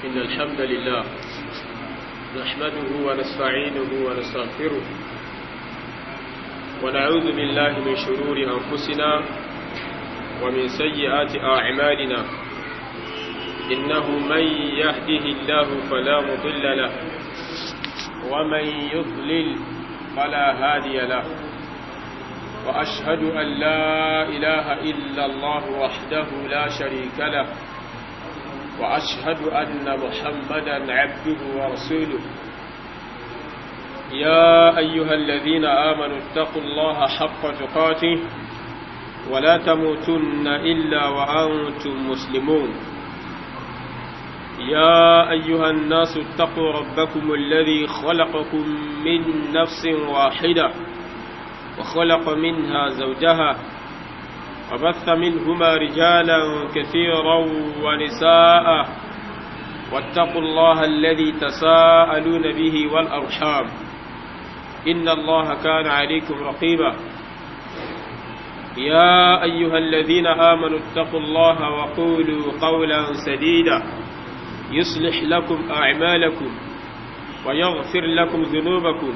إن الحمد لله نحمده ونستعينه ونستغفره ونعوذ بالله من شرور أنفسنا ومن سيئات أعمالنا إنه من يهده الله فلا مضل له ومن يضلل فلا هادي له وأشهد أن لا إله إلا الله وحده لا شريك له وأشهد أن محمدا عبده ورسوله يا أيها الذين آمنوا اتقوا الله حق تقاته ولا تموتن إلا وأنتم مسلمون يا أيها الناس اتقوا ربكم الذي خلقكم من نفس واحدة وخلق منها زوجها وبث منهما رجالا كثيرا ونساء واتقوا الله الذي تساءلون به والأرحام إن الله كان عليكم رقيبا يا أيها الذين آمنوا اتقوا الله وقولوا قولا سديدا يصلح لكم أعمالكم ويغفر لكم ذنوبكم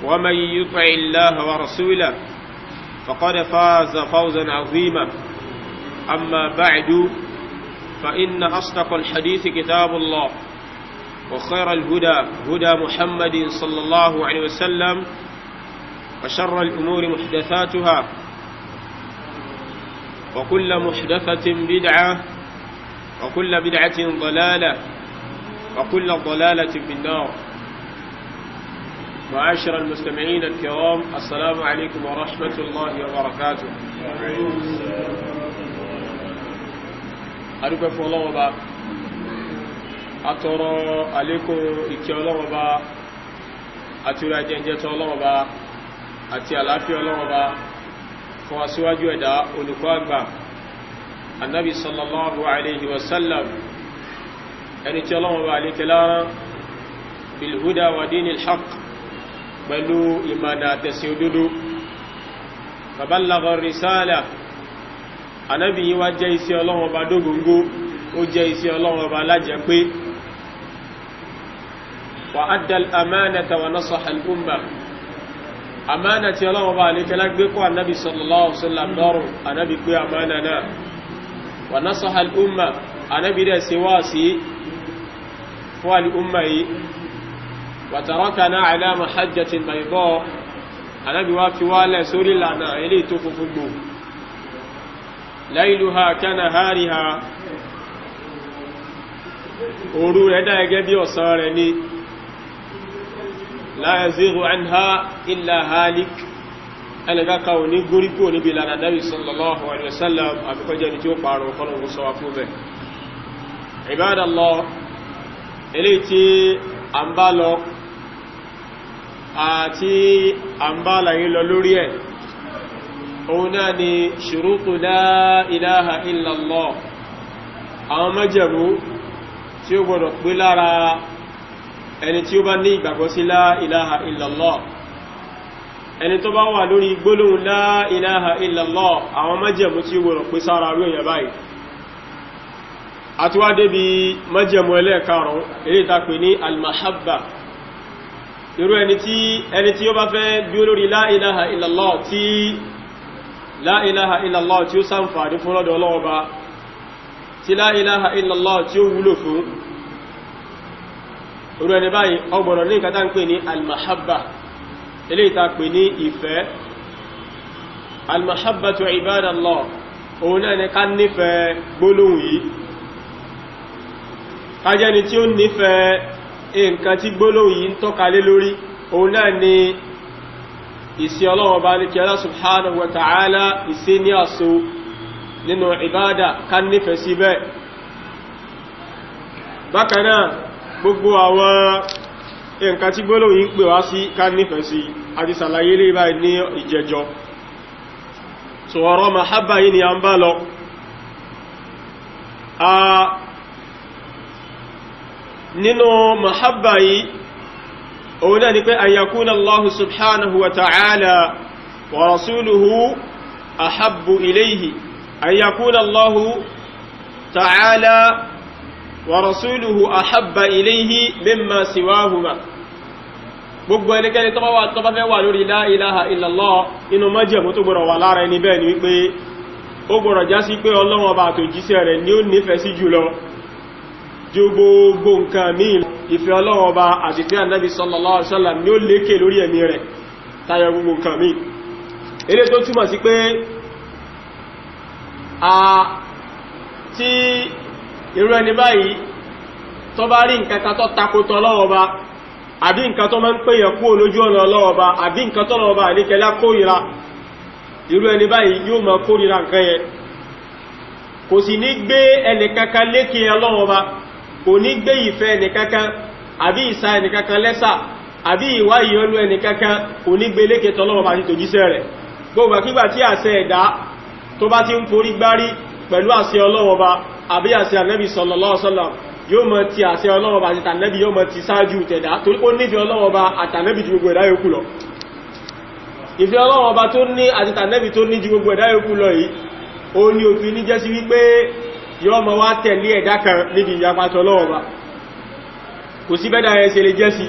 ومن يطع الله ورسوله فقد فاز فوزا عظيما أما بعد فإن أصدق الحديث كتاب الله وخير الهدى هدى محمد صلى الله عليه وسلم وشر الأمور محدثاتها وكل محدثة بدعة وكل بدعة ضلالة وكل ضلالة في النار. معاشر المستمعين الكرام السلام عليكم ورحمة الله وبركاته. أدوك فالله وبا أترى عليكم إكيال وبا أترى جنجة الله وبا أتي العافية الله وبا فواسواج ودا ونقاقبا النبي صلى الله عليه وسلم أن الله وبا عليك لارا بالهدى ودين الحق pẹ̀lú ìmọ̀nà àtẹ̀sìn òdodo babalagha risala Ànábì yìí wá jẹ́ iṣẹ́ Ọlọ́run Ọba dógóngó ó jẹ́ iṣẹ́ Ọlọ́run Ọba lájẹ́ pé wa adda al-amanata wa nasaha al-umma amánà tí Ọlọ́run Ọba àlékẹ́lá gbé kọ́ Ànábì sallallahu alaihi wasallam lọ́rùn Ànábì pé amánà náà wa nasaha al-umma Ànábì dẹ̀ ṣe wáàsí fún al-umma yìí وتركنا على محجة بيضاء أنا بوافي والا سوري لنا إلي تففقو ليلها كنهارها òru rẹ̀ dà gẹ́gẹ́ bí ọ̀sán rẹ̀ ni لا يزيغ عنها إلا هالك ẹnìkan kan ò ní gúrí kò níbi ìlànà Nabi sallallahu alaihi wasallam àfikọ́jẹ́ ni tí ó pààrọ̀ fọ́nà sọ wá fún bẹ̀. Ibadallah eléyìí tí a ń bá lọ àti àmbálàyé lọ lórí ẹ̀ òun náà ni ṣùrútù la ilaha illallah àwọn májẹ̀mú tí ó gbọdọ̀ pé lára ẹni tí ó bá ní ìgbàgbọ́ sí la ilaha illallah ẹni tó bá wà lórí gbólóhùn la ilaha illallah àwọn májẹ̀mú tí ó gbọdọ̀ pé sára rú èyàn báyìí àti wá débi májẹ̀mú ẹlẹ́ẹ̀karùn-ún èyí tá pè ní al-mahabba irú ẹni tí ó bá fẹ́ bí olórí la ilaha illallah tí la ilaha illallah tí ó ṣàǹfààní fún lọ́dọ̀ Ọlọ́run Ọba tí la ilaha illallah tí ó wúlò fún irú ẹni báyìí ó gbọ́dọ̀ ní nǹkan tá ń pè ní al-mahabba eléyìí tá pè ní ìfẹ́ al-mahabbatu ibadallah òun náà ni ká nífẹ̀ẹ́ gbólóhùn yìí ká jẹ́ ni tí ó nífẹ̀ẹ́ nǹkan tí gbólóhùn yìí ń tọ́ka lé lórí òun náà ni ìsí Ọlọ́run Ọba ní kí Allah subhanahu wa ta'ala ìsí ní àṣò nínú ìbádà ká nífẹ̀ẹ́ sí bẹ́ẹ̀. Bákan náà gbogbo àwọn nǹkan tí gbólóhùn yìí ń pè wá sí ká nífẹ̀ẹ́ sí àti sàlàyé lè báyìí ní ìjẹjọ. So ọ̀rọ̀ mahabba yìí ni a ń bá lọ. Nínú mahabba yìí òun náà ni pé an yakuna Allahu subhanahu wa ta'ala wa rasuluhu ahabbu ilayhi an yakuna Allahu ta'ala wa rasuluhu ahabba ilayhi mimma siwahuma gbogbo ẹnikẹ́ni tó bá fẹ́ wà lórí la ilaha illallah inú májẹ̀mú tó gbọ́dọ̀ wà lára ẹni bẹ́ẹ̀ ni wípé ó gbọ́dọ̀ já sí pé Ọlọ́run Ọba àtòjíṣẹ́ rẹ̀ ni ó nífẹ̀ẹ́ sí jùlọ ju gbogbo nǹkan míì ìfẹ́ Ọlọ́run Ọba àti ìfẹ́ Ànábì sallallahu alaihi wasallam ni ó lékè lórí ẹ̀mí rẹ̀ tayọ gbogbo nǹkan míì eré tó túmọ̀ sí pé tí irú ẹni báyìí tó bá rí nǹkan kan tó takotọ Ọlọ́run Ọba àbí nǹkan tó máa ń pèyàn kú olójú ọ̀nà Ọlọ́run Ọba àbí nǹkan tó Ọlọ́run Ọba àníkẹ́lá kórìíra irú ẹni báyìí yóò máa kórìíra nǹkan yẹn kò sì ní gbé ẹnìkankan lékè Ọlọ́run Ọba kò ní gbé ìfẹ́ ẹnìkankan àbí ìsà ẹnìkankan lẹ́sà àbí ìwá ìyọnú ẹnìkankan kò ní gbé lékè tọ́lọ́run Ọba àti tòjíṣẹ́ rẹ̀ gbogbo kígbà tí àṣẹ ẹ̀dá tó bá ti ń forí gbárí pẹ̀lú àṣẹ Ọlọ́run Ọba àbí àṣẹ Ànábì sallallahu alaihi wasallam yóò mọ̀ ti àṣẹ Ọlọ́run Ọba àti tànẹ́bì yóò mọ̀ ti sáájú tẹ̀dá torí ó nífẹ̀ẹ́ Ọlọ́run Ọba àtànẹ́bì ju gbogbo ẹ̀dá yòókù lọ ìfẹ́ Ọlọ́run Ọba tó ní àti tànẹ́bì tó ní ju gbogbo ẹ̀dá yòókù lọ yìí ó ní òfin ní jẹ́ sí wípé yóò mọ̀ wá tẹ̀lé ẹ̀dá kan níbi ìyapatọ̀ Ọlọ́run Ọba kò sí bẹ́dà ẹ̀ ṣe lè jẹ́ sí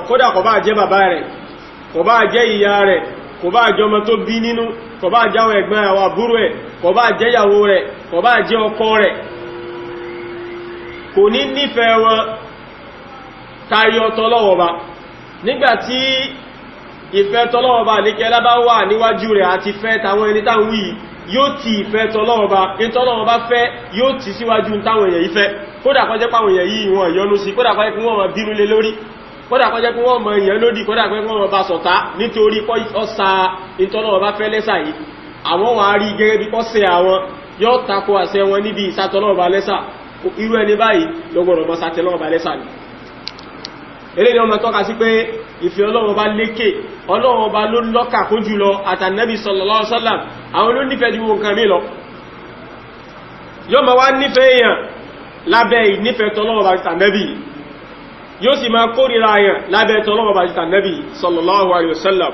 kódà kò bá jẹ́ bàbá rẹ̀ kò bá jẹ́ ìyá rẹ̀ kò bá jẹ́ ọmọ tó bí nínú kò bá jẹ́ àwọn ẹ̀gbọ́n àwọn àbúrò ẹ̀ kò bá jẹ́ ìyàwó rẹ̀ kò bá jẹ́ ọkọ rẹ̀ kò ní nífẹ̀ẹ́ wọn tayọ tọ́lọ́run Ọba nígbàtí ìfẹ́ tọ́lọ́run Ọba àníkẹ́lá bá wà níwájú rẹ̀ àti fẹ́ tàwọn ẹni táwọn wí yóò ti ìfẹ́ tọ́lọ́run Ọba ìtọ́lọ́run Ọba fẹ́ yóò ti síwájú táwọn èèyàn yìí fẹ́ kódà kó jẹ́ páwọn èèyàn yìí wọn yọ́nú sí kódà kó jẹ́ pé wọ́n máa bínú lé lórí kódà kó jẹ́ pé wọ́n máa èèyàn lódì kódà pé wọ́n máa bá ṣọ̀tá nítorí ọ̀sà ìtọ́lọ́run Ọba fẹ́ lẹ́sà yìí àwọn wà á rí gẹ́gẹ́ bí ọ̀sẹ̀ àwọn yóò tako àṣẹ wọn níbi ìsàtọ́lọ́run Ọba lẹ́sà irú ẹni báyìí lọ́gbọ̀rọ̀ mọ́ sátẹ̀lọ́run Ọba lẹ́sà ní eléyìí ọmọ tọ́ka sí pé ìfẹ́ Ọlọ́run Ọba lékè Ọlọ́run Ọba ló lọ́kà kó jùlọ àtànẹ́bì sallallahu alaihi wasallam àwọn ló nífẹ̀ẹ́ ju nǹkan mí lọ yóò máa wá nífẹ̀ẹ́ èèyàn lábẹ́ ìnífẹ̀ẹ́ tọ́lọ́run Ọba àtànẹ́bì yóò sì máa kórìíra èèyàn lábẹ́ tọ́lọ́run Ọba àtànẹ́bì sallallahu alaihi wasallam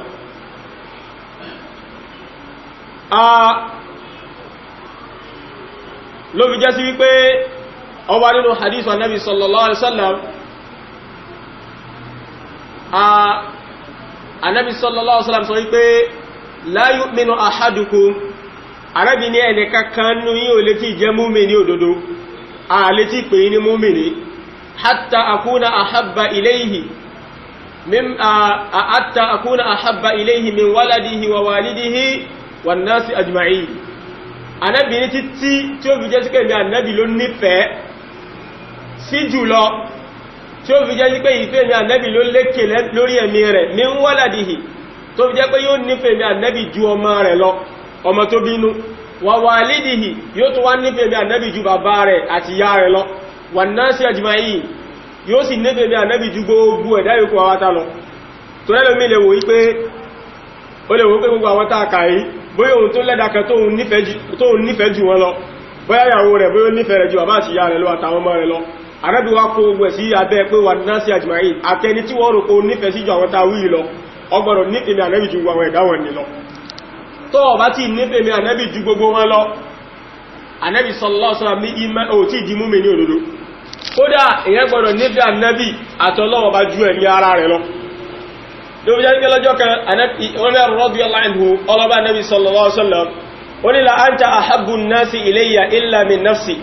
ló fi jẹ́ sí wípé ọwá nínú hadith Ànábì sallallahu alaihi wasallam Ànábì sallallahu alaihi wasallam sọ wípé la yu'minu ahadukum Ànábì ní ẹni kankan nínú yín ò lè tí jẹ́ mùmínì òdodo a lè tí pè ní mùmínì hatta akuna ahabba ilayhi min waladihi wa walidihi wan nasi ajma'in Ànábì ní títí tí ó fi jẹ́ sí pé Ànábì ló nífẹ̀ẹ́ sí jùlọ tí ó fi jẹ́ sí pé ìfẹ́ mi Ànábì ló lékè lórí ẹ̀mí rẹ̀ min waladihi tó fi jẹ́ pé yóò nífẹ̀ẹ́ mi Ànábì ju ọmọ rẹ̀ lọ ọmọ tó bínú wa walidihi yóò tó wá nífẹ̀ẹ́ mi Ànábì ju bàbá rẹ̀ àti ìyá rẹ̀ lọ wan nasi ajma'in yóò sì nífẹ̀ẹ́ mi Ànábì ju gbogbo ẹ̀dá yòókù àwátá lọ tó lẹ́lòmí lè wò wípé gbogbo àwọn tààkà yìí bóyá ohun tó lẹ́dà kan tóhun nífẹ̀ẹ́ jù wọn lọ bóyá ìyàwó rẹ̀ bóyá nífẹ̀ẹ́ rẹ̀ jù àbá àti ìyá rẹ̀ lọ àtàwọn ọmọ rẹ̀ lọ Ànábì wá kó ogun ẹ̀ sí abẹ́ pé wà náà sí àjùmáyì àtẹni tí wọ́n rò kó nífẹ̀ẹ́ sí jù àwọn tàwí lọ ọgbọ̀rọ̀ nífẹ̀ẹ́ mi Ànábì ju àwọn ẹ̀dá wọn ni lọ tó bá ti nífẹ̀ẹ́ mi Ànábì ju gbogbo wọn lọ Ànábì sallallahu alaihi wasallam ní ìmọ̀ ò tí di mùmínì òdodo kódà èyàn gbọ́dọ̀ nífẹ̀ẹ́ Ànábì àtọlọ́wọ́ bá ju ẹ̀mí ara rẹ̀ lọ ló fi jẹ́ lọ́jọ́ kan Umar radiyallahu anhu ọlọ́bá Ànábì sallallahu alaihi wasallam ó ní la anta ahabbu an-nasi ilayya illa min nafsi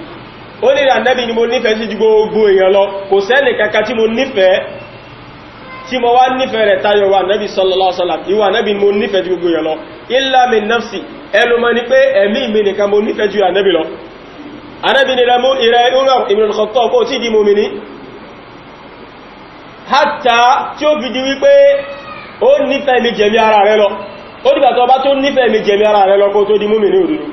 ó ní Ànábì ni mo nífẹ̀ẹ́ sí ju gbogbo èèyàn lọ kò sẹ́ni kankan tí mo nífẹ̀ẹ́ tí mo wá nífẹ̀ẹ́ rẹ̀ tayọ wa Ànábì sallallahu alaihi wasallam ìwà Ànábì ni mo nífẹ̀ẹ́ ju gbogbo èèyàn lọ illa min nafsi ẹnu mọ́ ni pé ẹ̀mí mi nìkan mo nífẹ̀ẹ́ ju Ànábì lọ Ànábì ni ìrẹ́ Umar ibn al-Khattab kó tí di mùmínì hatta tí ó fi di wípé ó nífẹ̀ẹ́ mi jẹ̀mí ara rẹ̀ lọ ó dìgbà tó bá tó nífẹ̀ẹ́ mi jẹ̀mí ara rẹ̀ lọ kó tó di mùmínì òdodo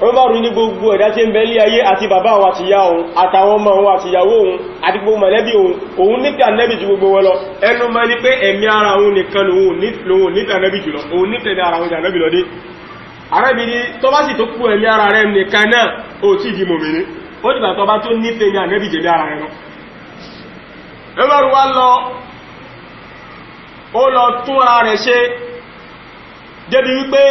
ó bá rú ní gbogbo ẹ̀dá tí ń bẹ ní ayé àti bàbá òun àti ìyá òun àtàwọn ọmọ òun àti ìyàwó òun àti gbogbo mọ̀lẹ́bí òun nífẹ̀ẹ́ Ànábì ju gbogbo wọn lọ ẹnu mọ́ ní pé ẹ̀mí ara òun nìkan lòun nífẹ̀ẹ́ Ànábì jùlọ òun nífẹ̀ẹ́ ara òun jà Ànábì lọ́dé arábìnrin tó bá sì tó kú ẹ̀mí ara rẹ̀ nìkan náà ó tí di mùmínì ó dìgbà tó bá tó nífẹ̀ẹ́ ní Ànábì jẹ̀mí ara rẹ̀ lọ Umaru wá lọ ó lọ tún ara rẹ̀ ṣe débi wípé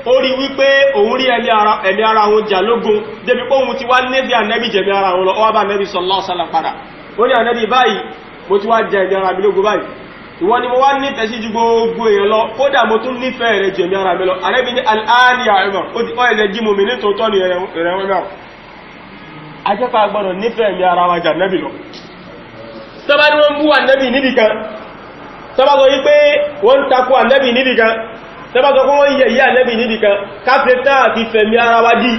ó rí wípé òun rí ẹ̀mí ara wọn jà lógun débi pé òun ti wá nífẹ̀ẹ́ ànábì jẹ̀mí ara wọn lọ ó wá bá ànábì sallallahu alaihi wasallam padà ó ní ànábì báyìí mo ti wá jẹ ẹ̀mí ara mi lógun báyìí ìwọ ni mo wá nífẹ̀ẹ́ sí ju gbogbo èèyàn lọ kódà mo tún nífẹ̀ẹ́ rẹ̀ jẹ̀mí ara mi lọ ànábì ní al-ani ya Umar ó ti ọ̀ẹ̀lẹ̀ jí mo mi ní tòótọ́ ni ẹ̀rẹ̀wọ̀n náà ajẹ́pà gbọ́dọ̀ nífẹ̀ẹ́ mi ara wa jà ànábì lọ tọ́bá ní wọ́n bú ànábì níbìkan tọ́bá sọ wípé wọ́n ń takò ànábì níbìkan tọ́bá sọ pé wọ́n yẹ ìyá ànábì níbìkan káfẹ́ tán àti fẹ̀mí ara wa dí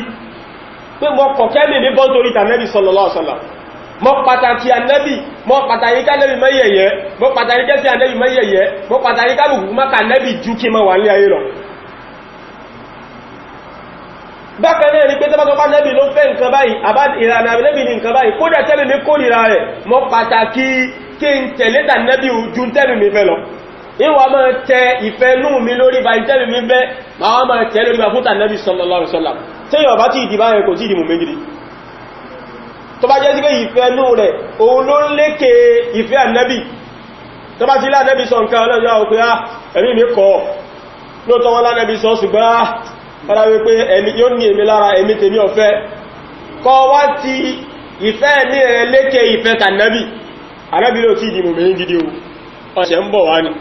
pé mọ́ kọ̀kẹ́mì ní bọ́ torí tànábì sallallahu alaihi wasallam mọ́ pàtàkì ànábì mọ́ pàtàkì kánẹ́bì mẹ́yẹ̀yẹ́ mọ́ pàtàkì kẹ́sí ànábì mẹ́yẹ̀yẹ́ mọ́ pàtàkì kábùkù má kànábì jú kí mọ́ wà ní ayé lọ bákan náà ni pé tọ́bá sọ pé ànábì ló fẹ́ nǹkan báyìí àbá ìlànà ànábì ní nǹkan báyìí kódà tẹ́lẹ̀ mi kórìíra rẹ̀ mọ́ pàtàkì kí n tẹ̀lé tànábì ju tẹ́lẹ̀ mi fẹ́ lọ ìwà máa tẹ ìfẹ́ nú mi lórí bá ìtẹ́lẹ̀ mi fẹ́ máa tẹ́ lórí bá fún tànábì sallallahu alaihi wasallam tí yọ bá tí ìdìbà rẹ̀ kò tí ìdìmù méjìdì tó bá jẹ́ sí pé ìfẹ́ nú rẹ̀ òun ló ń lékè ìfẹ́ ànábì tó bá ti lá ànábì sọ nǹkan ọlọ́jọ́ òkú ẹ̀mí mi kọ́ lóòtọ́ wọn lánàbì sọ ṣùgbọ́n ara wípé ẹ̀mí yóò ní èmi lára ẹ̀mí tèmi ọ̀fẹ́ kọ́ wá ti ìfẹ́ ní ẹ̀ lékè ìfẹ́ tànábì ànábì ló tí ìdìmù méjìdì ọ̀ṣẹ̀ ń bọ̀ wá ní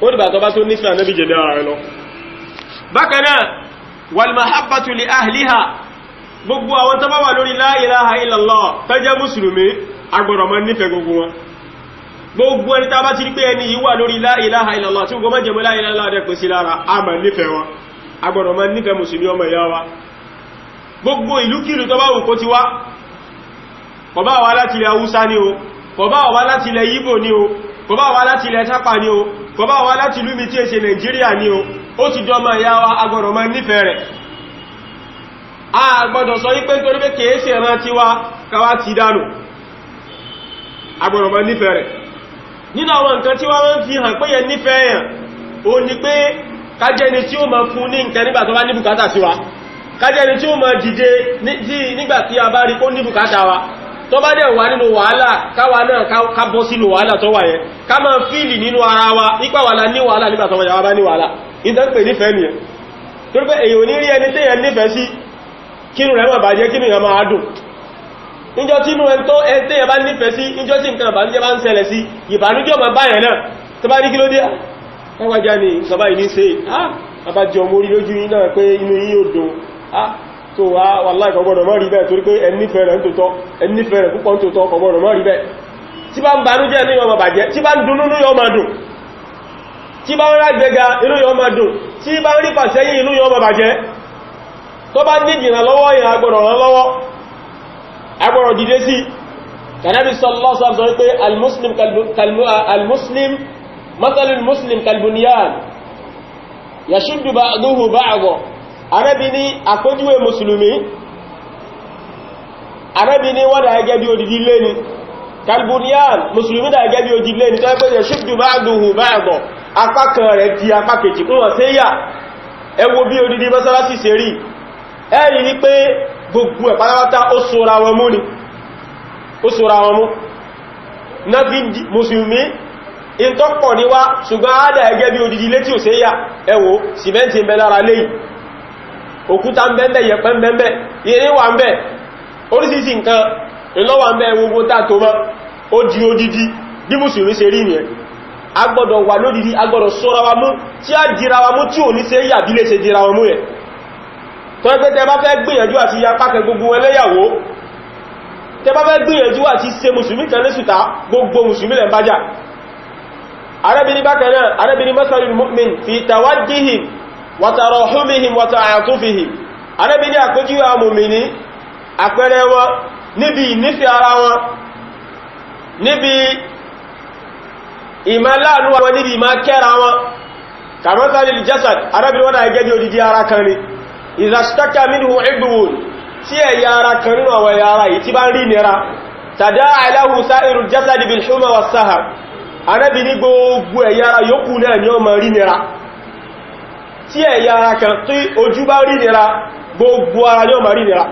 ó dìbà tó bá tó nífẹ́ ànábì jẹ̀dẹ̀ ara rẹ̀ lọ bákan náà wal mahabbatu li ahliha gbogbo àwọn tó bá wà lórí la ilaha illallah tó jẹ́ mùsùlùmí agbọ́dọ̀ máa nífẹ̀ẹ́ gbogbo wọn gbogbo ẹni tá bá ti rí pé ẹni yìí wà lórí la ilaha illallah tí gbogbo mẹ́jẹ̀mọ́ la ilaha illallah dẹ̀ pè sí lára a máa nífẹ̀ẹ́ wọn agbọ́dọ̀ máa nífẹ̀ẹ́ mùsùlùmí ọmọ ìyá wa gbogbo ìlúkìlú tó bá wù kó ti wá kò bá wá láti ilẹ̀ Haúsá ni o kò bá wá láti ilẹ̀ Yíbò ni o kò bá wá láti ilẹ̀ Tápà ni o kò bá wá láti ìlú mi tí è ṣe Nàìjíríà ni o ó ti dọ́mọ ìyá wa agbọ́dọ̀ máa nífẹ̀ẹ́ rẹ̀ a gbọ́dọ̀ sọ wípé nítorí pé kèése ẹ̀rán tí wá káwá ti dánù agbọ́dọ̀ máa nífẹ̀ẹ́ rẹ̀ nínú àwọn nǹkan tí wá wọ́n fi hàn pé yẹ nífẹ̀ẹ́ èèyàn ó ní pé kájẹni tí ó máa fún ní nǹkan nígbà tó bá ní bùkátà sí wa kájẹni tí ó máa dìde nígbà tí a bá rí kó ní bùkátà wa tó bá dẹ̀ wà nínú wàhálà káwa náà ká bọ́ sínú wàhálà tó wà yẹn ká máa fíìlì nínú ara wa nípa wà ní wàhálà nígbà tó wà ní wàhálà ìtàn pè nífẹ̀ẹ́ nìyẹn torí pé èyàn ní rí ẹni tẹ́yàn nífẹ̀ẹ́ sí kínú rẹ̀ máa bàjẹ́ kínú yẹn máa dùn níjọ́ tí inú ẹntẹ́yàn bá nífẹ̀ẹ́ sí níjọ́ tí nǹkan ìbànújẹ́ bá ń ṣẹlẹ̀ sí ìbànújẹ́ ọmọ báyẹn náà tó bá ní kí ló dé káwàjá ni ìsọ̀bá ìní ṣe àbájọ mórí lójú yín náà pé inú yín yóò dùn tó wá wàláhì kò gbọdọ̀ má rí bẹ́ẹ̀ torí pé ẹnífẹ̀ẹ́ rẹ̀ púpọ̀ ń tòótọ́ kò gbọdọ̀ má rí bẹ́ẹ̀ tí bá ń banújẹ́ ní ọmọ bàjẹ́ tí bá ń dùnnú ní ọmọ dùn tí bá ń rágbẹ́ga inú yọ ọmọ dùn tí bá ń rí pàṣẹ́yìn inú yọ ọmọ bàjẹ́ tó bá ní jìnà lọ́wọ́ yìí agbọ̀rọ̀ rán lọ́wọ́ agbọ̀rọ̀ dìde sí Ànábì sallallahu alaihi wasallam pé al-muslim mathalul muslim kalbunyan yashuddu ba'duhu ba'da Ànábì ní àpèjúwe mùsùlùmí Ànábì ní wọ́n dà gẹ́gẹ́ bí odidi ilé ni kalbunyan mùsùlùmí dà gẹ́gẹ́ bí odidi ilé ni tó yẹ pé yashuddu ba'duhu ba'da apá kan rẹ̀ di apá kejì kún wọ́n sí yà ẹ wo bí odidi mọ́sálásí ṣe rí ẹ̀rí ní pé gbogbo ẹ̀ pátápátá ó sora wọn mú ni ó sora wọn mú náà fi mùsùlùmí in tó pọ̀ níwá ṣùgbọ́n àádà ẹgẹ́ bí odidi ilé tí ò séyà ẹ wò sìmẹ́ntì ń bẹ lára léyìí òkúta ń bẹ́ẹ̀ yẹ̀pẹ̀ ń bẹ́ẹ̀ irin wà ń bẹ oríṣiríṣi nǹkan ìlọ́wà ń bẹ gbogbo tá tó mọ́ ó di odidi bí mùsùlùmí ṣe rí nìyẹn a gbọ́dọ̀ wà lódidi a gbọ́dọ̀ sọ́ra wa mú tí a dira wa mú tí ò ní séyà bí lè ṣe dira wa mú yẹn tó ẹgbẹ́ tẹ bá fẹ́ gbìyànjú àti ya pákẹ gbogbo ẹlẹ́yàwó tẹ bá fẹ́ gbìyànjú àti ṣe mùsùlùmí kan lẹ́sùta gbogbo mùsùlùmí lẹ́ bájá arábìnrin bákan náà arábìnrin masalul mu'min fi tawaddihim wa tarahumihim wa ta'atufihim arábìnrin àpéjú àmùmìní àpẹẹrẹ wọn níbi ìnífẹ́ ara wọn níbi ìmọ̀láàánú wọn níbi ìmọ̀ kẹ́ra wọn kamasalil jasad arábìnrin wọn àgẹ́ bí odidi ara kan ni ìzàṣtákà minhu ibùn tí ẹ̀yà ara kan nínú àwọn ẹ̀yà ara yìí tí bá ń rí nira tada'a lahu sa'irul jasadi bil huma was sahar Ànábì ní gbogbo ẹ̀yà ara yòókù náà ni ó máa rí nira tí ẹ̀yà ara kan tí ojú bá rí nira gbogbo ara ni ó máa rí nira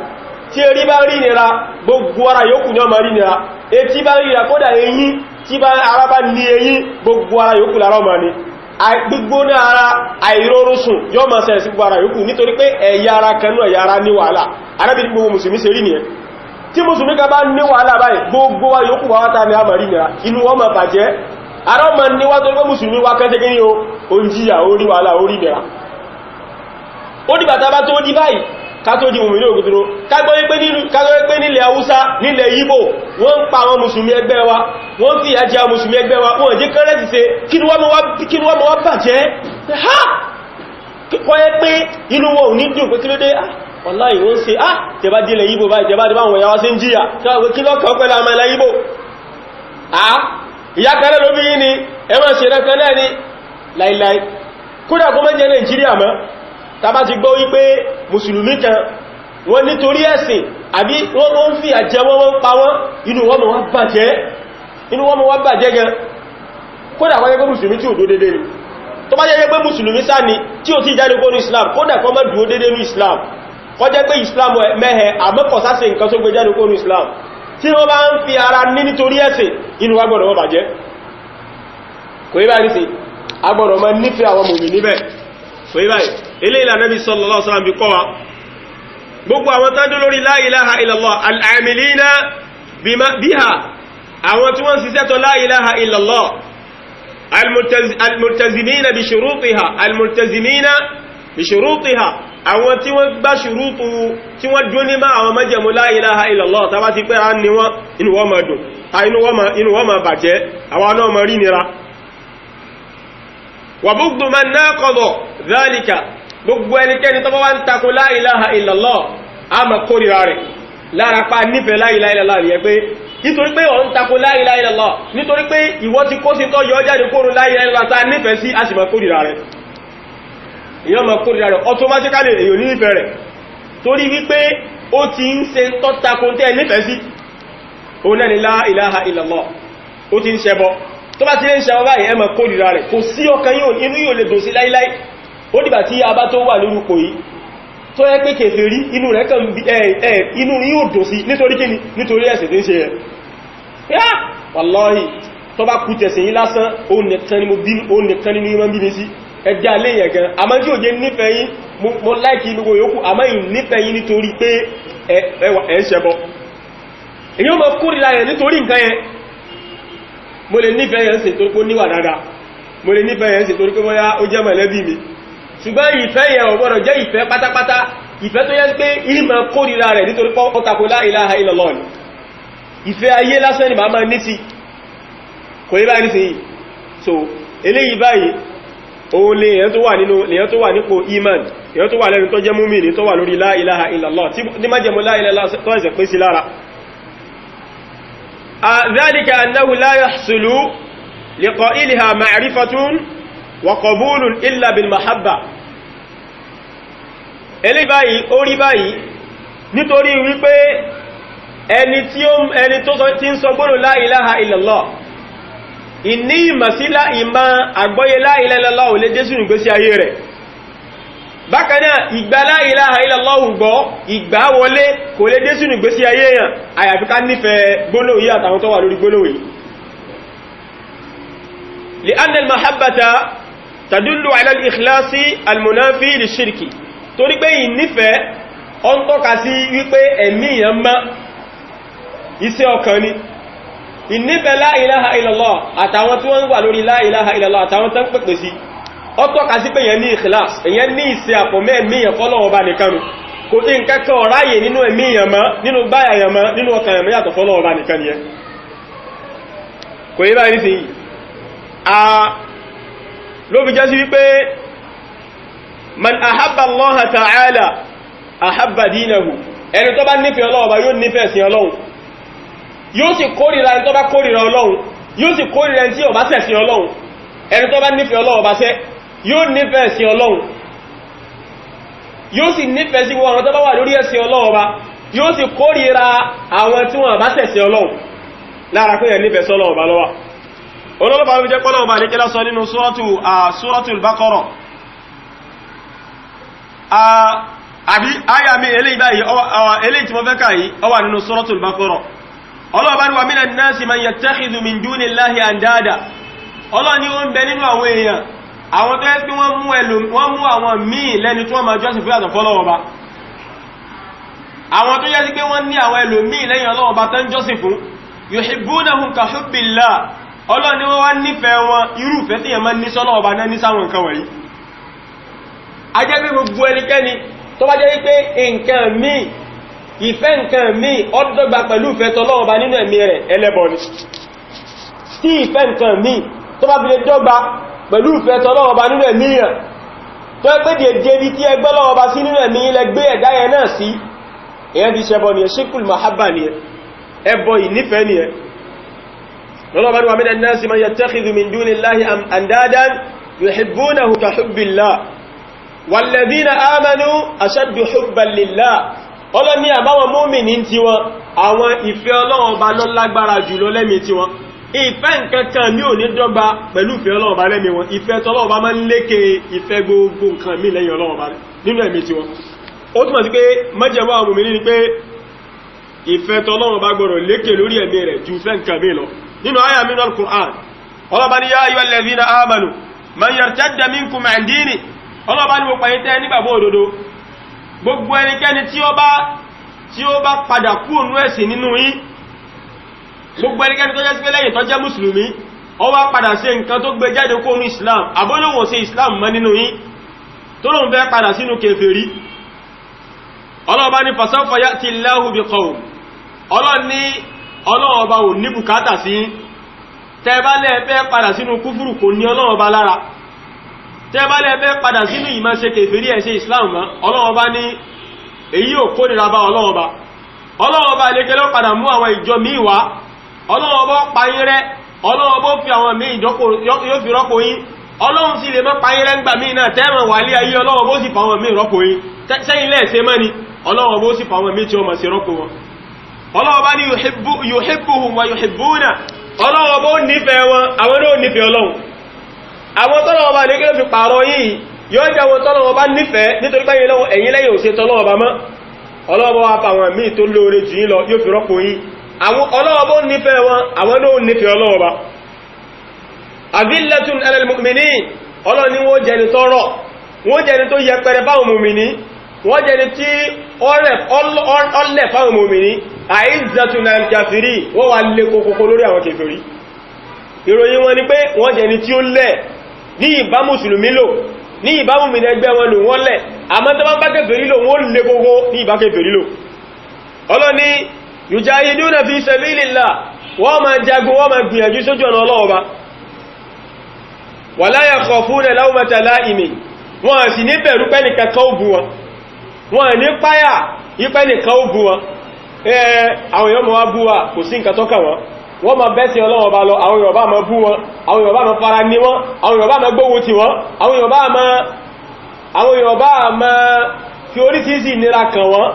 tí orí bá rí nira gbogbo ara yòókù ni ó máa rí nira etí bá rí nira kódà eyín tí bá ara bá ní eyín gbogbo ara yòókù lára ó máa ní gbígbóná ara àìrórúsùn yóò máa ṣẹlẹ̀ sí gbogbo ara yòókù nítorí pé ẹ̀yà ara kanú ẹ̀yà ara ní wàhálà arábìnrin gbogbo mùsùlùmí ṣe rí nìyẹn tí mùsùlùmí kan bá ní wàhálà báyìí gbogbo wa yòókù wá wátá ní àmàrí nìra inú wọn máa bàjẹ́ ara ọmọ níwá tó gbé mùsùlùmí wá kẹ́ tẹ́kẹ́ ní o ń jíyà orí wàhálà orí nìra ó dìgbà tá bá tó di báyìí ká tó di òmìnir ògùdúró kágbọ́ wípé nílẹ̀ Haúsá nílẹ̀ Ìgbò wọ́n ń pa àwọn mùsùlùmí ẹgbẹ́ wa wọ́n fi àjẹ́ àwọn mùsùlùmí ẹgbẹ́ wa wọ́n jẹ́ kẹ́rẹ́ ti ṣe kí ni wọ́n mọ́ wá bàjẹ́ ha kọ́ ẹ pé inú wọn ò ní dùn pé kí ló dé wàláhì wọ́n ṣe tẹbá dílẹ̀ Ìgbò báyìí tẹbá dí báwọn ìyàwó sí ń jíyà kí lọ́kàn pẹ̀lú àmà ilẹ̀ Ìgbò ìyá kẹrẹ ló bí yí ni ẹwọ́n ṣe rẹ̀kẹ́ náà ni láìláì kódà kó mẹ́jẹ Nàìjíríà mọ́ tàbá ti gbọ́ wípé mùsùlùmí kan wọ́n nítorí ẹ̀sìn àbí wọ́n fi àjẹ́ wọ́n pa wọ́n inú wọn mọ̀ wá bàjẹ́ gan kódà kọ́ jẹ́ pé mùsùlùmí tí ò dó dédé ni tó bá jẹ́ pé mùsùlùmí sáni tí ò tí jáde kó ní Islam kódà kọ́ mọ́ dúó dédé ní Islam kọ́ jẹ́ pé Islam mẹ́hẹ àmọ́kọ̀sáṣe nǹkan tó gbé jáde kó ní Islam tí wọ́n bá ń fi ara ní nítorí ẹ̀sìn inú wa gbọ́dọ̀ wọ́n bàjẹ́ kò yí báyìí sí agbọ́dọ̀ mọ́ nífẹ̀ẹ́ àwọn mùmí níbẹ̀ kò yí báyìí ilé ìlànà Nabi sallallahu alaihi wasallam bí kọ́ wa gbogbo àwọn tán lórí la ilaha illallah al'amilina biha àwọn tí wọ́n ṣiṣẹ́ tó la ilaha illallah almultazimina bi shurutiha àwọn tí wọ́n gbá ṣùrútù tí wọ́n dún ní máa àwọn májẹ̀mú la ilaha illallah tàbá ti pẹ́ rán ní wọ́n inú wọ́n ma dùn inú wọ́n ma bàjẹ́ àwọn náà ma rí nira wa bughdu man naqada dhalika gbogbo ẹnikẹ́ni tó bá wá ń takò la ilaha illallah a ma kórìíra rẹ̀ lára pa nífẹ̀ẹ́ la ilaha illallah rí ẹ pé nítorí pé ó ń takò la ilaha illallah nítorí pé ìwọ ti kó sí tọ́ yọ jáde kóró la ilaha illallah ta nífẹ̀ẹ́ sí a sì ma kórìíra rẹ̀ èyàn ma kórìíra rẹ̀ automatically èyàn ní nífẹ̀ẹ́ rẹ̀ torí wípé ó ti ń ṣe tọ́ takò tẹ́ nífẹ̀ẹ́ sí òun náà ni la ilaha illallah ó ti ń ṣẹbọ tó bá ti lè ń ṣẹbọ báyìí ẹ ma kórìíra rẹ̀ kò sí ọkàn inú yóò lè dùn sí láíláí ó dìbà tí a bá tó wà lórúkọ yìí tó yẹ pé kèfèrí inú rẹ̀ kàn inú rí yóò dùn sí nítorí kíni nítorí ẹ̀ṣẹ̀ tí ń ṣe rẹ̀ wallahi tó bá kú tẹ̀sẹ̀ yìí lásán ó nìkan nínú ìmọ̀ bí sí ẹjẹ́ alẹ́ yẹn gan àmọ́ tí ò jẹ́ nífẹ̀ẹ́ yín mo láìkí gbogbo yòókù àmọ́ yìí nífẹ̀ẹ́ yín nítorí pé ẹ̀ ń ṣẹbọ èyí ó mọ kórìíra yẹn nítorí nǹkan yẹn mo lè nífẹ̀ẹ́ yẹn sì torí pé ó níwà dáadáa mo lè nífẹ̀ẹ́ yẹn sì torí pé bóyá ó jẹ́ mọ̀lẹ́bí mi ṣùgbọ́n ìfẹ́ yẹn ò gbọ́dọ̀ jẹ́ ìfẹ́ pátápátá ìfẹ́ tó yẹ pé ìmọ̀ kórìíra rẹ̀ nítorí pé ó tako la ilaha illallah ni ìfẹ́ ayé lásán ni màá ní sí kò yí báyìí nísìnyí so eléyìí báyìí òun lè èyàn tó wà nípò iman èyàn tó wà lẹ́nu tó jẹ́ múmìnì tó wà lórí la ilaha illallah tí má jẹmọ́ la ilaha illallah tó ẹ̀sẹ̀ pín sí lára dhalika annahu la yahsulu liqa'ilaha ma'rifatun wa qabulun illa bil mahabba eléyìí báyìí ó rí báyìí nítorí wípé ẹni tó ti ń sọ gbọ́nà la ilaha illallah ìní ìmọ̀sílá ìmọ̀ àgbọ́yé la ilaha illallah ò lè dé sínú ìgbésí ayé rẹ̀ bákanáà ìgbà la ilaha illallah gbọ́ ìgbà wọlé kò lè dé sínú ìgbésí ayé yàn àyàfi ká nífẹ̀ẹ́ gbólóhùn yìí àtàwọn tó wà lórí gbólóhùn yìí li'anna al-mahabbata tadullu ala al-ikhlasi al-munafi lish-shirki torí pé ìnífẹ̀ẹ́ ó ń tọ́ka sí wípé ẹ̀mí yàn mọ́ iṣẹ́ ọkàn ni ìnífẹ́ la ilaha illallah àtàwọn tí wọ́n wà lórí la ilaha illallah àtàwọn tán pẹ̀pẹ̀ sí ó tọ́ka sí pé èyàn ní ikhlas èyàn ní ìṣẹ́ àpọ̀mẹ́ ẹ̀míyàn fọ́lọ́wọ́ bá nìkanu kò tí n kẹ́kẹ́ ọ̀ráyè nínú ẹ̀míyàn mọ́ nínú gbáyàyàn mọ́ nínú ọkàn ẹ̀mí yàtọ̀ fọ́lọ́wọ́ bá nìkan yẹ kò yí báyìí sí ló fi jẹ́ sí wípé man ahabba Allah ta'ala ahabba dinahu ẹni tó bá nífẹ̀ẹ́ Ọlọ́run bá yóò nífẹ̀ẹ́ sí Ọlọ́run yóò sì kórìíra ẹni tó bá kórìíra Ọlọ́run yóò sì kórìíra ẹni tí ó bá ṣẹ̀ sí Ọlọ́run ẹni tó bá nífẹ̀ẹ́ Ọlọ́run bá ṣẹ̀ yóò nífẹ̀ẹ́ sí Ọlọ́run yóò sì nífẹ̀ẹ́ sí wọn tó bá wà lórí ẹ̀sìn Ọlọ́run bá yóò sì kórìíra àwọn tí wọ́n bá ṣẹ̀ sí Ọlọ́run lára pé yẹn nífẹ̀ẹ́ sí Ọlọ́run bá lọ́wọ́ olólùfà fi jẹ́ pọ́lọ́run bá ní kí lásọ nínú Suratul Baqara àbí àyà mi eléyìí tí mo fẹ́ kà yìí ó wà nínú Suratul Baqara ọlọ́ọ̀bá ní wa minan nasi man yattakhidhu min dunillahi andada ọlọ́ọ̀ ni ó ń bẹ nínú àwọn èèyàn àwọn tó yẹ pé wọ́n mú àwọn míì lẹ́ni tí wọ́n máa jọ́sìn fún yàtọ̀ fọ́lọ́run ọba àwọn tó yẹ sí pé wọ́n ní àwọn ẹlòmíì lẹ́yìn Ọlọ́run ọba tán jọ́sìn fún yuhibbunahum ka hubbillah Ọlọ́run ni wọ́n wá nífẹ̀ẹ́ wọn irúfẹ́ tí yẹn máa ní sọ́lọ́run ọba náà ní sáwọn nǹkan wọ̀nyí a jẹ́ pé gbogbo ẹnikẹ́ni tó bá jẹ́ pé nǹkan míì ìfẹ́ nǹkan míì ó dọ́gba pẹ̀lú ìfẹ́ t'Ọlọ́run ọba nínú ẹ̀mí rẹ̀ ẹlẹ́bọ ni tí ìfẹ́ nǹkan míì tó bá fi lè dọ́gba pẹ̀lú ìfẹ́ t'Ọlọ́run ọba nínú ẹ̀mí rẹ̀ tó ẹ pé dèdè bí tí ẹgbẹ́ Ọlọ́run ọba sí nínú ẹ̀mí ilẹ̀ gbé ẹ̀dá yẹn náà sí èyàn ti ṣẹbọ ni ṣíkùl mahabba ni ẹbọ ìnífẹ́ ni ẹ lọ́lọ́bá ní wa minan nasi man yattakhidhu min dunillahi andadan yuhibbunahu ka hubbillah walladhina amanu ashaddu hubban lillah ọlọ́ ní àbáwọn mùmínì tí wọn àwọn ìfẹ́ Ọlọ́run ọba ló lágbára jùlọ lẹ́mí tí wọn ìfẹ́ nǹkankan ní ò ní dọ́gba pẹ̀lú ìfẹ́ Ọlọ́run ọba lẹ́mí wọn ìfẹ́ t'Ọlọ́run ọba máa ń lékè ìfẹ́ gbogbo nǹkan mí lẹ́yìn Ọlọ́run ọba nínú ẹ̀mí tí wọn ó túnmọ̀ sí pé mọ́jẹ̀mọ́ àwọn mùmínì ni pé ìfẹ́ t'Ọlọ́run bá gbọ́rọ̀ lékè lórí ẹ̀mí rẹ̀ ju fẹ́ nǹkan mí lọ nínú àyà min al-Qur'an ọlọ́bá ní ya ayyuhal ladhina amanu man yartadda minkum an dini ọlọ́bá ní mo pàyí tẹ́ nígbàgbọ́ òdodo gbogbo ẹnikẹ́ni tí ó bá padà kú ònú ẹ̀sìn nínú yín gbogbo ẹnikẹ́ni tó jẹ́ sí pé lẹ́yìn tó jẹ́ mùsùlùmí ó wá padà ṣe nǹkan tó gbé jáde kó ní Islam àbólóhùn ṣe Islam mọ́ nínú yín tó lóun fẹ́ padà sínú kèfèrí ọlọ́ọ̀bá ní fasawfa ya'ti Allahu bi qawm ọlọ́ọ̀bá ò ní bùkátà sí tẹ́bálẹ̀ fẹ́ padà sínú kúfùrù kò ní ọlọ́ọ̀bá lára tẹ́bálẹ̀ fẹ́ padà sínú ìmọ̀ ṣe kèfèrí ẹ̀ṣẹ́ Islam mọ́ ọlọ́ọ̀bá ní èyí ò kó nira bá ọlọ́ọ̀bá lékẹ́ ló padà mú àwọn ìjọ míì wá ọlọ́ọ̀bá payín rẹ́ ọlọ́ọ̀bá fi àwọn míì yóò fi rọ́pò yín ọlọ́run sì lè mọ́ payín rẹ́ ń gbà míì náà tẹ́mọ̀ wà lé ayé ọlọ́ọ̀bá sì fàwọn míì rọ́pò yín sẹ́yìn lẹ́ẹ̀ṣẹ́ mọ́ ni ọlọ́wọ́ bó sì fàwọn mí tí ó ma ṣe rọ́pò wọn ọlọ́wọ́ bá ní yuhibbuhum wa yuhibbuna ọlọ́wọ́ bó nífẹ̀ẹ́ wọn àwọn náà nífẹ̀ẹ́ ọlọ́run àwọn tọ́lọ́wọ́ bá ní kí ló fi pààrọ̀ yìí yóò jẹ́ wọn tọ́lọ́wọ́ bá nífẹ̀ẹ́ nítorí pé ẹ̀yin lẹ́yìn òṣè tọ́lọ́wọ́ bá mọ́ ọlọ́wọ́ bá fàwọn mí tó lóore jù yín lọ yóò fi rọ́pò yín ọlọ́wọ́ bó nífẹ̀ẹ́ wọn àwọn náà nífẹ̀ẹ́ ọlọ́wọ́ bá adillatun alal mu'minin ọlọ́ni wọ́n jẹni tọ́rọ̀ wọ́n jẹni tó yẹpẹrẹ báwọn mùmìnì wọ́n jẹni tí ọlẹ̀ fáwọn mùmìnì àìzàtún al-kafiri wọ́n wà lè kòkòkò lórí àwọn kèfèrí ìròyìn wọn ni pé wọ́n jẹni tí ó lẹ̀ ní ìbá mùsùlùmí lò ní ìbá mùmìnì ẹgbẹ́ wọn lò wọ́n lẹ̀ àmọ́ tó bá kèfèrí lò wọ́n lè kòkò ní ìbá kèfèrí lò ọlọ́ni yujahiduna fi sabilillah wọ́n máa jagun wọ́n máa gbìyànjú sójú ọ̀nà Ọlọ́run Ọba wala yakhafuna lawmata la'imi wọ́n sì ní bẹ̀rù pé nìkan kan ó bú wọn wọ́n ní páyà ipẹ́ nìkan ó bú wọn àwọn èèyàn mọ́ wá bú wa kò sí nǹkan tọ́kà wọn wọ́n ma bẹ́ sí Ọlọ́run Ọba lọ àwọn èèyàn bá ma bú wọn àwọn èèyàn bá ma fara ní wọn àwọn èèyàn bá ma gbógun ti wọn àwọn èèyàn bá ma fi oríṣiríṣi ìnira kàn wọn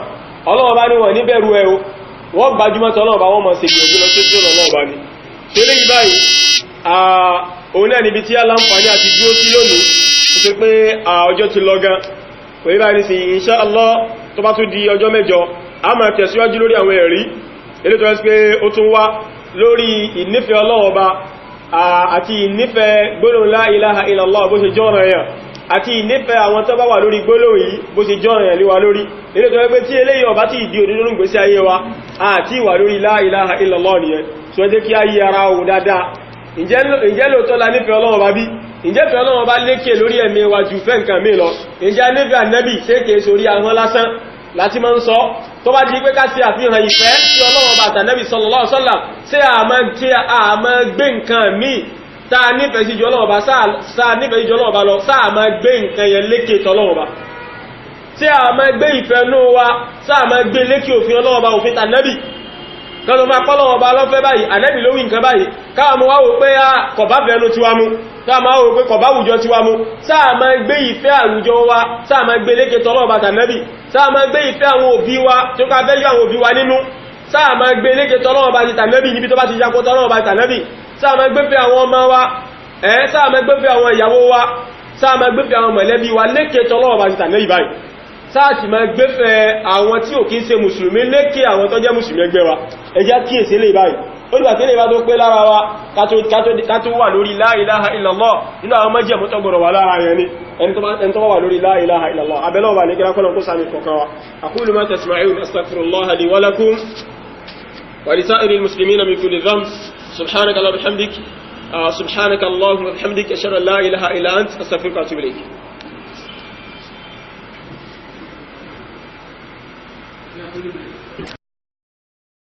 Ọlọ́run Ọba ní wọn ní bẹ̀rù ẹ̀ wọ́n gbajúmọ̀ tọ́ Ọlọ́run Ọba wọ́n ma ṣe gbìyànjú lọ sí Ọlọ́run Ọba ni tó lè yí báyìí òun náà níbi tí aláǹfààní àti dúró sí lónìí tó pé ọjọ́ ti lọ gan pẹ̀lú báyìí sí insha Allah tó bá tún di ọjọ́ mẹ́jọ a máa tẹ̀síwájú lórí àwọn ẹ̀rí elétò ẹ́sì pé ó tún wá lórí ìnífẹ́ Ọlọ́run Ọba àti ìnífẹ́ gbólóhùn la ilaha illallah bó ṣe jọ́ràn yàn àti ìnífẹ́ àwọn tó bá wà lórí gbólóhùn yìí bó ṣe jọ́ràn yàn lé wa lórí elétò ẹ́ pé tí eléyìí ọba tí ìdí òdodo nínú ìgbésí ayé wa àti ìwà lórí la ilaha illallah nìyẹn so ẹ jẹ́ kí a yí ara wò dáadáa ǹjẹ́ lóòtọ́ la nífẹ́ Ọlọ́run Ọba bí ǹjẹ́ fẹ́ Ọlọ́run Ọba lékè lórí ẹ̀mí wa jù fẹ́ nǹkan mí lọ ǹjẹ́ nífẹ́ Ànábì sékè sórí ahọ́n lásán láti máa ń sọ tó bá di pé ká ṣe àfihàn ìfẹ́ sí Ọlọ́run Ọba àtànẹ́bì sallallahu alaihi wasallam ṣé àmọ́ gbé nǹkan mí táa nífẹ̀ẹ́ sí Ọlọ́run Ọba sáà nífẹ̀ẹ́ sí Ọlọ́run Ọba lọ sáà máa gbé nǹkan yẹn lékè tọ́lọ́run Ọba ṣé àmọ́ gbé ìfẹ́ nú wa sáà máa gbé lékè òfin Ọlọ́run Ọba òfin tànẹ́bì kọ́nà máa pọ́lọ́wọ́ Ọba lọ́fẹ́ báyìí Ànábì ló wí nǹkan báyìí káà mọ́ wá wò pé kọ̀bá fẹ́nu ti wá mú káà máa wò pé kọ̀bá àwùjọ ti wá mú sáà máa gbé ìfẹ́ àwùjọ wa sáà máa gbé lékè tọ́lọ́wọ́ Ọba tànábì sáà máa gbé ìfẹ́ àwọn òbí wa tó ká fẹ́ yọ àwọn òbí wa nínú sáà máa gbé lékè tọ́lọ́wọ́ Ọba tànábì níbi tó bá ti yakó tọ́lọ́wọ́ Ọba tànábì sáà máa gbé fẹ́ àwọn ọmọ wa sáà máa gbé fẹ́ àwọn ìyàwó wa sáà máa gbé fẹ́ àwọn mọ̀lẹ́bí wa lékè tọ́lọ́wọ́ Ọba tànábì báyìí sáàtì máa gbéfẹ́ àwọn tí ò kí ń ṣe mùsùlùmí lékè àwọn tó jẹ́ mùsùlùmí ẹgbẹ́ wa ẹjá kíyèsí lè báyìí olùgbà tí lè bá tó pé lára wa kátó wà lórí la ilaha illallah nínú àwọn májẹ̀mú tó gbọ́dọ̀ wà lára yẹn ni ẹni tó wà lórí la ilaha illallah abẹ́lọ́ wà ní kíra kọ́lọ̀ kó sàmì kọ̀kan wa aqulu ma tasma'un astaghfirullaha li wa lakum wa li sa'iril muslimina min kulli dhanb subhanaka allahumma bihamdik subhanaka allahumma bihamdik ashhadu an la ilaha illa anta astaghfiruka wa atubu ilayk